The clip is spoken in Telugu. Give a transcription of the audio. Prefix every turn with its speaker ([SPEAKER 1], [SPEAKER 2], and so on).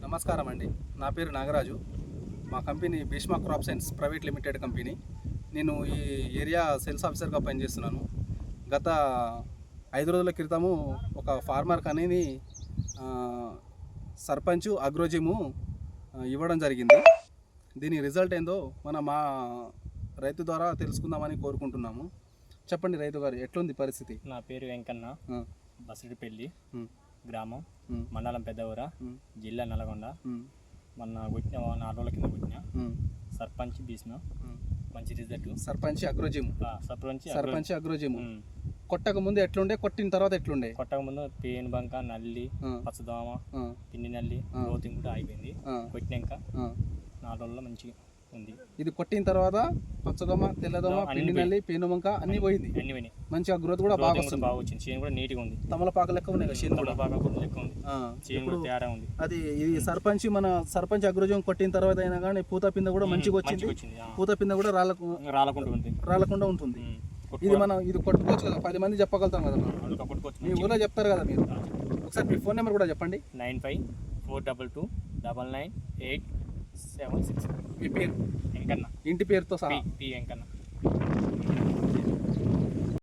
[SPEAKER 1] నమస్కారం అండి. నా పేరు నాగరాజు. మా company Bheeshma crop science private limited company. నేను ఈ ఏరియా సేల్స్ ఆఫీసర్గా పనిచేస్తున్నాను. గత 5 రోజుల క్రితము ఒక ఫార్మర్కి అనేది సర్పంచ్ అగ్రోజిము ఇవ్వడం జరిగింది. దీని రిజల్ట్ ఏందో మా రైతు ద్వారా తెలుసుకుందామని కోరుకుంటున్నాము. చెప్పండి రైతు గారు, ఎట్లుంది పరిస్థితి?
[SPEAKER 2] నా పేరు వెంకన్న, బసిడిపల్లి గ్రామం, మండలం పెద్దవూర, జిల్లా నల్గొండ. మొన్న కొట్టిన 4 రోజుల కింద కొట్టిన సర్పంచ్ భీష్మ, మంచి రిజల్ట్.
[SPEAKER 1] సర్పంచ్ అగ్రోజిము కొట్టక ముందు ఎట్లుండే, కొట్టిన తర్వాత ఎట్లుండే?
[SPEAKER 2] కొట్టక ముందు పేను బంక, నల్లి, పచ్చదోమ, పిండి నల్లి, గ్రోతింగ్ కూడా అయిపోయింది. కొట్టినాక 4 రోజుల్లో మంచిగా ఉంది.
[SPEAKER 1] ఇది కొట్టిన తర్వాత పచ్చదోమ, తెల్లదోమ, పిండి నల్లి, పేను బంక అన్ని పోయింది. మంచిగా గ్రోత్ కూడా బాగా
[SPEAKER 2] వచ్చింది. చేను కూడా నీట్గా ఉంది.
[SPEAKER 1] తమలపాకు లెక్క ఉన్నాయి కదా,
[SPEAKER 2] లెక్క ఉంది. చేను కూడా తేడా ఉంది.
[SPEAKER 1] అది ఇది సర్పంచ్ అగ్రోజం కొట్టిన తర్వాత అయినా కానీ పూత పింద కూడా మంచిగా వచ్చింది. పూత పింద కూడా రాలకుండా ఉంటుంది. ఇది కొట్టుకోవచ్చు కదా, 10 మంది చెప్పగలుగుతాం కదా. మీ ఊళ్ళో చెప్తారు కదా మీరు. ఒకసారి మీ ఫోన్ నెంబర్ కూడా చెప్పండి.
[SPEAKER 2] 9542299876.
[SPEAKER 1] మీ పేరు
[SPEAKER 2] వెంకన్న,
[SPEAKER 1] ఇంటి పేరుతో సహా.
[SPEAKER 2] పి వెంకన్న.